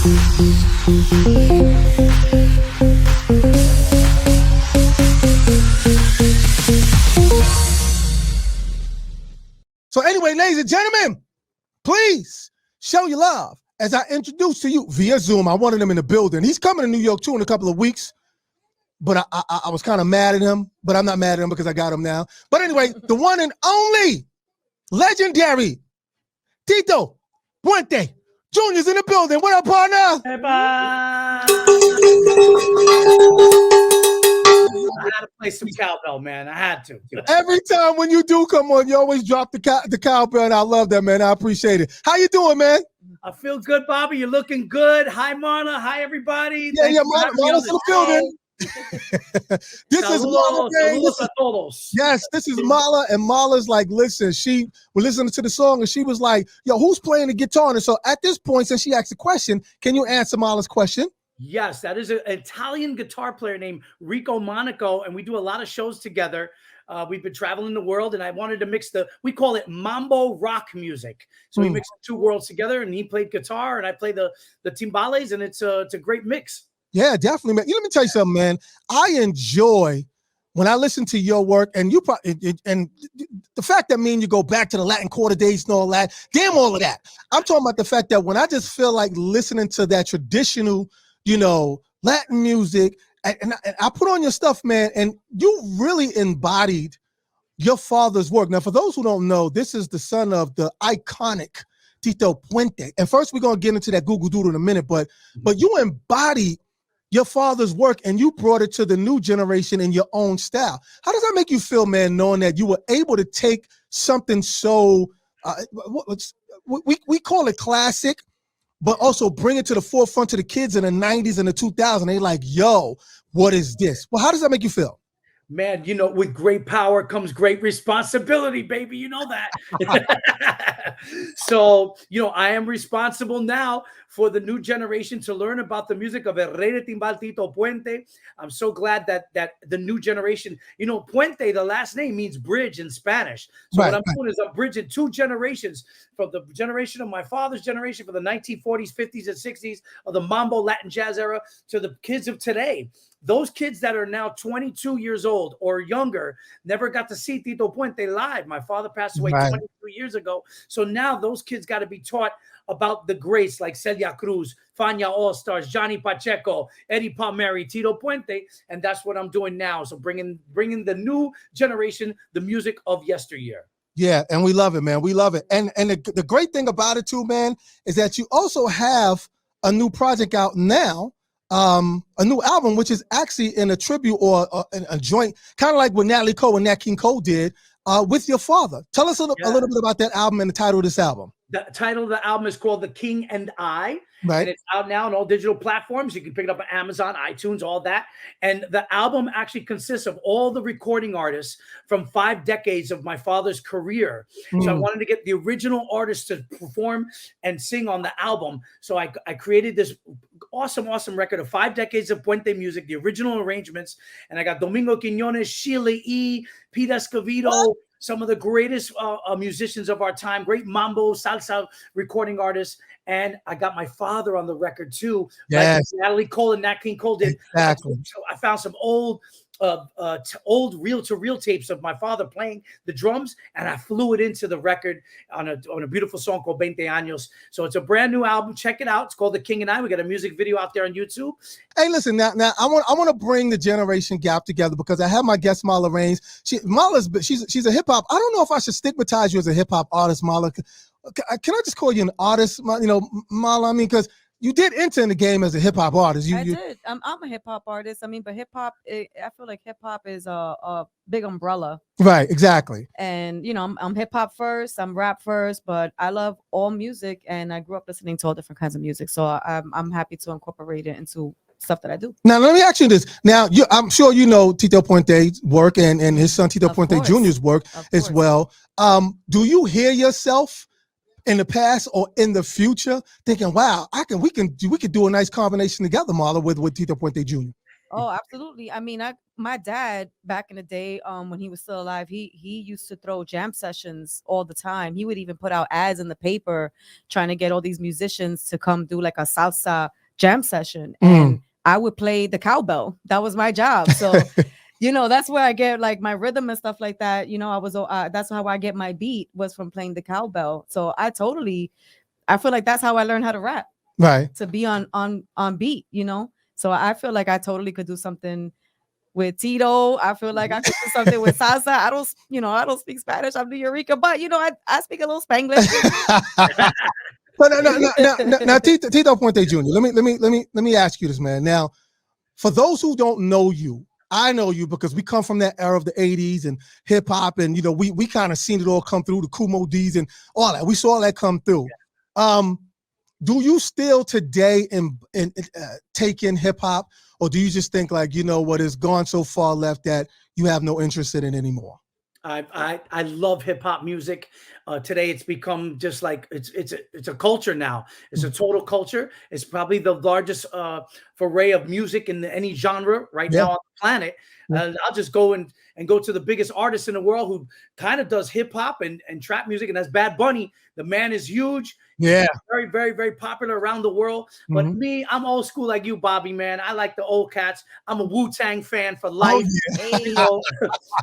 So anyway, ladies and gentlemen, please show your love as I introduce to you via Zoom. I wanted him in the building. He's coming to New York too in a couple of weeks, but I was kind of mad at him, but I'm not mad at him because I got him now. But anyway, the one and only legendary Tito Puente Jr.'s in the building. What up, partner? Hey, I had to play some cowbell, man. I had to. Every time when you do come on, you always drop the cowbell, and I love that, man. I appreciate it. How you doing, man? I feel good, Bobby. You're looking good. Hi, Marla. Hi, everybody. Yeah, Marla's in the building. This is Marla. Yes, this is Marla, and Marla's like, listen, she was listening to the song, and she was like, yo, who's playing the guitar? And so at this point, since she asked the question, can you answer Marla's question? Yes, that is an Italian guitar player named Rico Monaco, and we do a lot of shows together. We've been traveling the world, and I wanted to mix we call it mambo rock music. So we mixed the two worlds together, and he played guitar, and I play the timbales, and it's a great mix. Yeah, definitely, man. Let me tell you something, man. I enjoy when I listen to your work, and and the fact that me and you go back to the Latin Quarter days and all that, damn all of that. I'm talking about the fact that when I just feel like listening to that traditional, Latin music, and I put on your stuff, man, and you really embodied your father's work. Now, for those who don't know, this is the son of the iconic Tito Puente. And first, we're gonna get into that Google Doodle in a minute, but you embodied your father's work and you brought it to the new generation in your own style. How does that make you feel, man, knowing that you were able to take something so we call it classic, but also bring it to the forefront to the kids in the 90s and the 2000s? They like, yo, what is this? Well, how does that make you feel? Man, with great power comes great responsibility, baby. You know that. So, I am responsible now for the new generation to learn about the music of El Rey de Timbal, Tito Puente. I'm so glad that the new generation, Puente, the last name means bridge in Spanish. So what I'm doing is I'm bridging two generations, from the generation of my father's generation, from the 1940s, 50s, and 60s of the mambo Latin jazz era, to the kids of today. Those kids that are now 22 years old or younger never got to see Tito Puente live. My father passed away 22 years ago. So now those kids got to be taught about the greats like Celia Cruz, Fania All-Stars, Johnny Pacheco, Eddie Palmieri, Tito Puente. And that's what I'm doing now. So bringing the new generation the music of yesteryear. Yeah, and we love it, man. We love it. And the great thing about it too, man, is that you also have a new project out now. A new album, which is actually in a tribute or a joint, kind of like what Natalie Cole and Nat King Cole did with your father. Tell us a little bit about that album and the title of this album. The title of the album is called The King and I. Right. And it's out now on all digital platforms. You can pick it up on Amazon, iTunes, all that. And the album actually consists of all the recording artists from 5 decades of my father's career. So I wanted to get the original artists to perform and sing on the album. So I created this awesome record of 5 decades of Puente music, the original arrangements. And I got Domingo Quiñones, Sheila E., Pete Escovedo, some of the greatest musicians of our time, great mambo, salsa recording artists. And I got my father on the record too. Yes. Like Natalie Cole and Nat King Cole did. Exactly. So I found some old reel-to-reel tapes of my father playing the drums, and I flew it into the record on a beautiful song called 20 Años. So it's a brand new album. Check it out. It's called The King and I. We got a music video out there on YouTube. Hey, listen, now I want to bring the generation gap together because I have my guest Marla Reignz. She's a hip hop. I don't know if I should stigmatize you as a hip hop artist, Marla. Can I just call you an artist, Marla? I mean, because you did enter in the game as a hip hop artist. I did. I'm a hip hop artist. I mean, but hip hop, I feel like hip hop is a big umbrella. Right. Exactly. And I'm hip hop first. I'm rap first, but I love all music, and I grew up listening to all different kinds of music. So I'm happy to incorporate it into stuff that I do. Now, let me ask you this. Now, I'm sure you know Tito Puente's work and his son Tito Puente Jr.'s work as well. Do you hear yourself in the past or in the future thinking, wow, we could do a nice combination together, Marla, with Tito Puente Jr.? Oh, absolutely. I mean, my dad back in the day, when he was still alive, he used to throw jam sessions all the time. He would even put out ads in the paper trying to get all these musicians to come do like a salsa jam session, and I would play the cowbell. That was my job. So, you know, that's where I get like my rhythm and stuff like that. You know, that's how I get my beat, was from playing the cowbell. So I feel like that's how I learned how to rap. Right. To be on beat, you know. So I feel like I totally could do something with Tito. I feel like I could do something with salsa. I don't speak Spanish. I'm New Yorker, but you know, I speak a little Spanglish. But now, Tito Puente Jr. Let me ask you this, man. Now, for those who don't know you, I know you because we come from that era of the 80s and hip hop, and you know, we kind of seen it all come through, the Kumo D's and all that. We saw that come through. Do you still today take in hip hop, or do you just think like, you know what, it's gone so far left that you have no interest in it anymore? I love hip hop music. Today it's become just like it's a culture now. It's a total culture. It's probably the largest foray of music in any genre right now on the planet. I'll just go and go to the biggest artist in the world who kind of does hip hop and trap music, and that's Bad Bunny. The man is huge. Yeah. He's very, very, very popular around the world. But me, I'm old school like you, Bobby, man. I like the old cats. I'm a Wu-Tang fan for life. You know,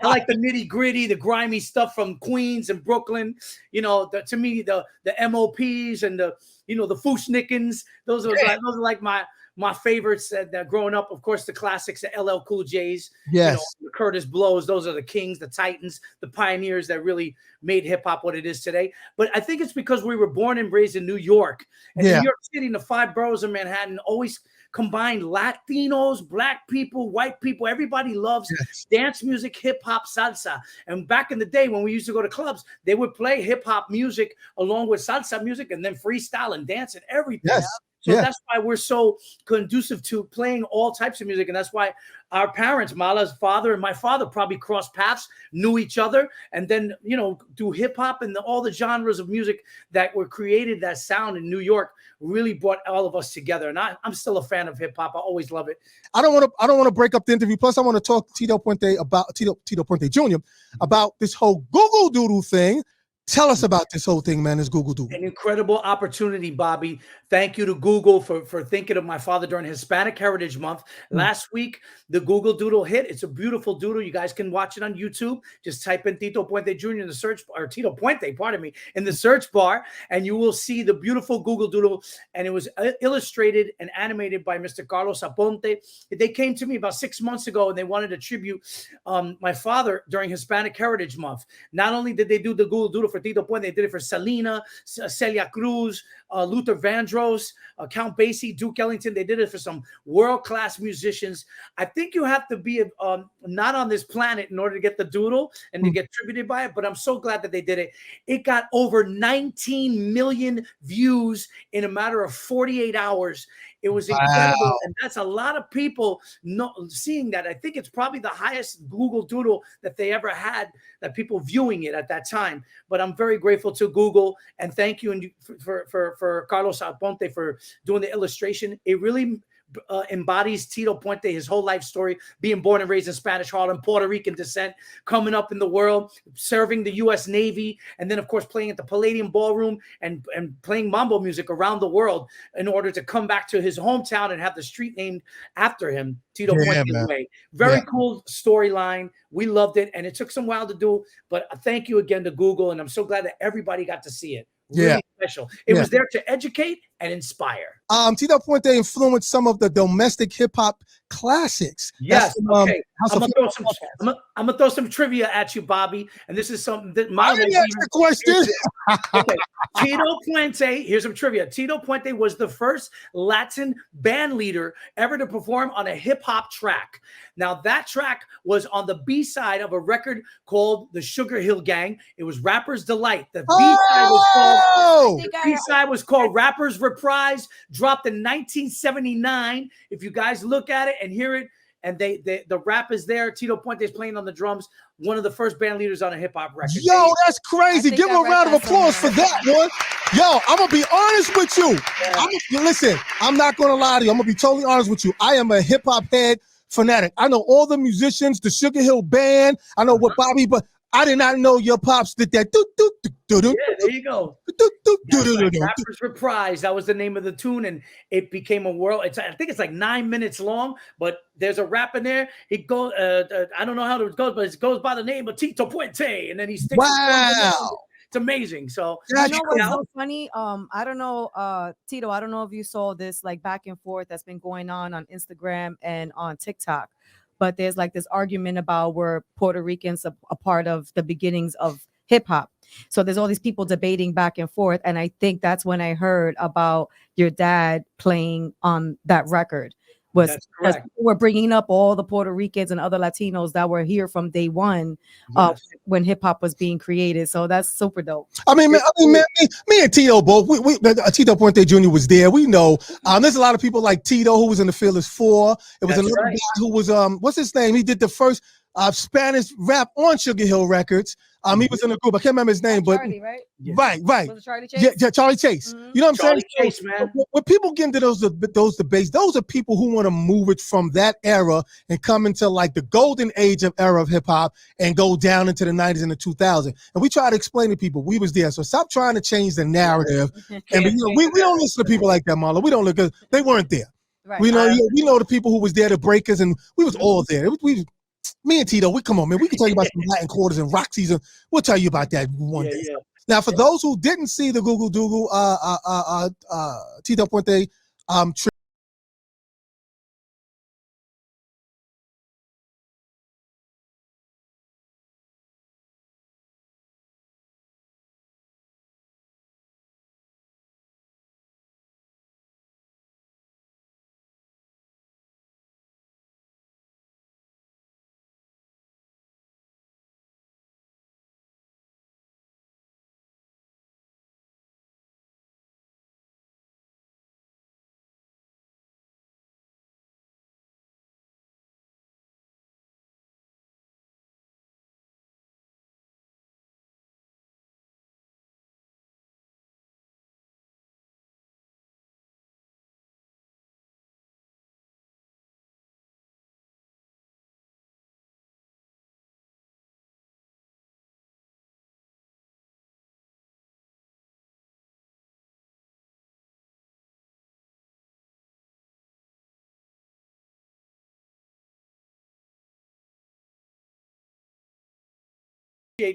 I like the nitty gritty, the grimy stuff from Queens and Brooklyn. You know, to me, the MOPs and the Fushnikins, those are like my favorites that growing up. Of course, the classics, the LL Cool J's, yes, you know, the Curtis Blows. Those are the kings, the titans, the pioneers that really made hip hop what it is today. But I think it's because we were born and raised in New York, and New York City, and the 5 boroughs of Manhattan always combined Latinos, Black people, white people. Everybody loves dance music, hip hop, salsa. And back in the day when we used to go to clubs, they would play hip hop music along with salsa music, and then freestyle and dance and everything. Yes. So that's why we're so conducive to playing all types of music. And that's why our parents, Mala's father and my father, probably crossed paths, knew each other, and then, you know, through hip hop and all the genres of music that were created, that sound in New York really brought all of us together. And I'm still a fan of hip hop. I always love it. I don't want to break up the interview. Plus, I want to talk to Tito Puente Jr. about this whole Google Doodle thing. Tell us about this whole thing, man, this Google Doodle. An incredible opportunity, Bobby. Thank you to Google for thinking of my father during Hispanic Heritage Month. Last week, the Google Doodle hit. It's a beautiful doodle. You guys can watch it on YouTube. Just type in Tito Puente Jr. in the search, or Tito Puente, pardon me, in the search bar, and you will see the beautiful Google Doodle. And it was illustrated and animated by Mr. Carlos Aponte. They came to me about 6 months ago, and they wanted to tribute my father during Hispanic Heritage Month. Not only did they do the Google Doodle for Tito Puente, they did it for Selena, Celia Cruz, Luther Vandross, Count Basie, Duke Ellington. They did it for some world-class musicians. I think you have to be not on this planet in order to get the doodle and to get tributed by it, but I'm so glad that they did it. It got over 19 million views in a matter of 48 hours. It was incredible, and that's a lot of people seeing that. I think it's probably the highest Google Doodle that they ever had, that people viewing it at that time. But I'm very grateful to Google, and thank you for Carlos Aponte for doing the illustration. It really embodies Tito Puente, his whole life story, being born and raised in Spanish Harlem, Puerto Rican descent, coming up in the world, serving the U.S. Navy, and then, of course, playing at the Palladium Ballroom and playing mambo music around the world in order to come back to his hometown and have the street named after him, Tito Puente's Way. Very cool storyline. We loved it, and it took some while to do, but thank you again to Google, and I'm so glad that everybody got to see it. Really special. It was there to educate and inspire. Tito Puente influenced some of the domestic hip hop classics. Yes. Okay. I'm gonna throw some trivia at you, Bobby. And this is something that I didn't ask the question. Okay. Tito Puente, here's some trivia. Tito Puente was the first Latin band leader ever to perform on a hip hop track. Now, that track was on the B-side of a record called The Sugar Hill Gang. It was Rapper's Delight. The B-side was called Rapper's Reprise, dropped in 1979. If you guys look at it and hear it, and the rap is there. Tito Puente is playing on the drums. One of the first band leaders on a hip hop record. Yo, that's crazy. Give him a round of applause for that one. Yo, I'm gonna be honest with you. Listen, I'm not gonna lie to you. I'm gonna be totally honest with you. I am a hip hop head fanatic. I know all the musicians, the Sugar Hill Band. I know what Bobby, but I did not know your pops did that. Yeah, there you go. Rappers Reprise. That was the name of the tune, and it became a world. I think it's like 9 minutes long, but there's a rap in there. He goes, I don't know how it goes, but it goes by the name of Tito Puente, and then he sticks. Wow. It's amazing. So you know what's so funny? I don't know, Tito. I don't know if you saw this like back and forth that's been going on Instagram and on TikTok, but there's like this argument about where Puerto Ricans are a part of the beginnings of hip hop. So there's all these people debating back and forth, and I think that's when I heard about your dad playing on that record. Was we're bringing up all the Puerto Ricans and other Latinos that were here from day one, when hip hop was being created. So that's super dope. I mean, man, me and Tito both. We Tito Puente Jr. was there. We know. There's a lot of people like Tito who was in the Fearless Four. It was another guy who was what's his name? He did the first Spanish rap on Sugar Hill Records. He was in a group. I can't remember his name, but Charlie, right? Right. Was it Charlie Chase? Yeah, Charlie Chase. Mm-hmm. You know what I'm Charlie saying? Chase, man. When people get into those debates, those are people who want to move it from that era and come into like the golden age of era of hip hop and go down into the 90s and the 2000s. And we try to explain to people we was there. So stop trying to change the narrative. And we don't listen to people like that, Marlon. We don't look because they weren't there. Right. We know the people who was there, the breakers, and we was all there. Me and Tito, come on, man. We can tell you about some Latin quarters and rock season. We'll tell you about that one day. Yeah. Now, for those who didn't see the Google Doogle, Tito Puente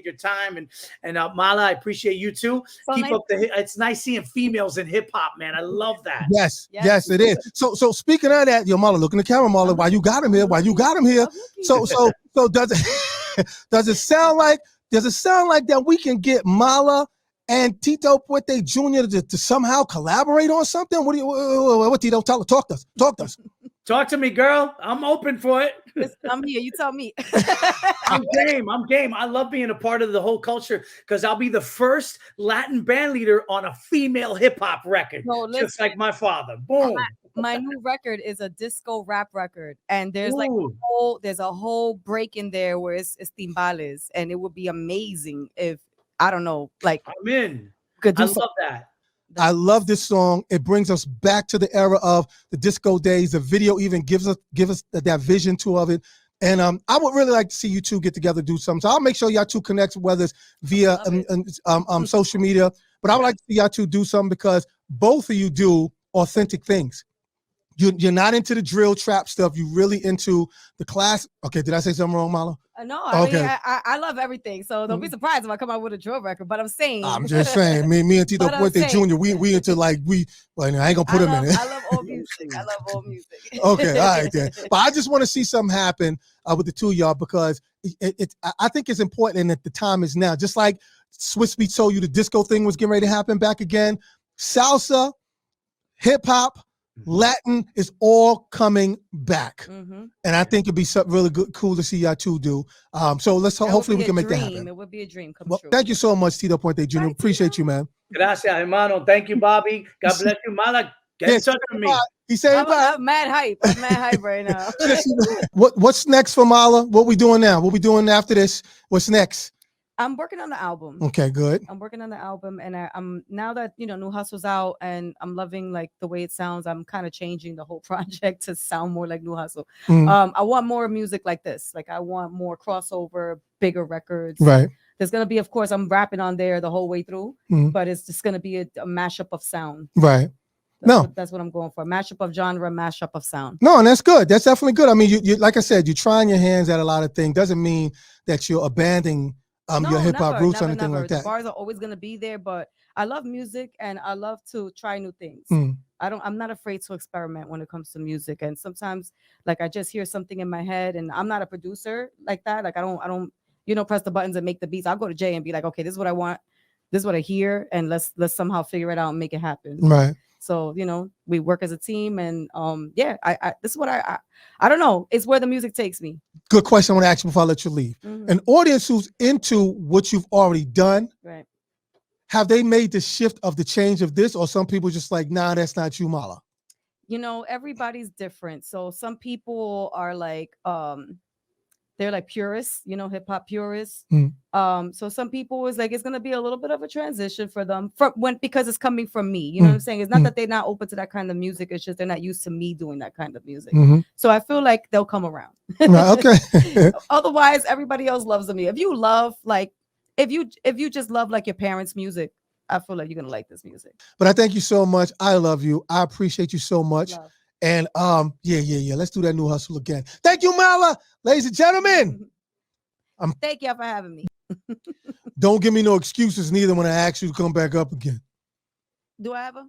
your time and Mala, I appreciate you too. So keep up it's nice seeing females in hip hop, man. I love that. Yes, it is. So speaking of that, yo, Mala, look in the camera, Mala. Why you got him here? So does it sound like that we can get Mala and Tito Puente Jr. to somehow collaborate on something? What Tito? Talk to us. Talk to me, girl. I'm open for it. I'm here. You tell me. I'm game. I love being a part of the whole culture because I'll be the first Latin band leader on a female hip hop record, just like my father. Boom. My new record is a disco rap record, and there's like there's a whole break in there where it's timbales, and it would be amazing if I don't know, like I'm in. I love that. I love this song. It brings us back to the era of the disco days. The video even gives us that vision of it. And I would really like to see you two get together, do something. So I'll make sure y'all two connect, whether it's via social media. But I would like to see y'all two do something because both of you do authentic things. You're not into the drill trap stuff. You're really into the class. Okay, did I say something wrong, Mala? No, I mean, I love everything. So don't be surprised if I come out with a drill record. But I'm just saying, me and Tito Puente Jr. We into like I ain't gonna put him in it. I love all music. Okay, all right then. But I just want to see something happen with the two of y'all because I think it's important and that the time is now. Just like Swiss Beats told you the disco thing was getting ready to happen back again. Salsa, hip hop, Latin is all coming back, and I think it'd be something really good, cool to see y'all two do. So let's hopefully we can make that happen. It would be a dream come true. Thank you so much, Tito Puente Jr. Appreciate you, man. Gracias, hermano. Thank you, Bobby. God bless you, Mala. Get in touch with me. He said, I'm mad hype. I'm mad hype right now. What's next for Mala? What we doing now? What we doing after this? What's next? I'm working on the album. Okay, good. I'm working on the album, and I'm now that New Hustle's out, and I'm loving like the way it sounds. I'm kind of changing the whole project to sound more like New Hustle. I want more music like this. Like I want more crossover, bigger records. Right. There's gonna be, of course, I'm rapping on there the whole way through, but it's just gonna be a mashup of sound. Right. That's what I'm going for. Mashup of genre, mashup of sound. No, and that's good. That's definitely good. I mean, you like I said, you're trying your hands at a lot of things. Doesn't mean that you're abandoning your hip hop roots or anything like that. The bars are always gonna be there, but I love music and I love to try new things. I'm not afraid to experiment when it comes to music. And sometimes, like, I just hear something in my head, and I'm not a producer like that. Like, I don't press the buttons and make the beats. I'll go to Jay and be like, okay, this is what I want, this is what I hear, and let's somehow figure it out and make it happen. Right. So, we work as a team, and this is what I don't know. It's where the music takes me. Good question I want to ask you before I let you leave. An audience who's into what you've already done, right? Have they made the shift of the change of this, or some people just like, nah, that's not you, Mala? Everybody's different. So some people are like, they're like purists, hip hop purists. So some people is like, it's gonna be a little bit of a transition for them because it's coming from me. You know what I'm saying? It's not that they're not open to that kind of music. It's just they're not used to me doing that kind of music. So I feel like they'll come around. Right, okay. Otherwise, everybody else loves me. If you love, like, if you just love like your parents' music, I feel like you're gonna like this music. But I thank you so much. I love you. I appreciate you so much. Love. And yeah. Let's do that new hustle again. Thank you, Mala. Ladies and gentlemen. Thank you for having me. Don't give me no excuses neither when I ask you to come back up again. Do I have a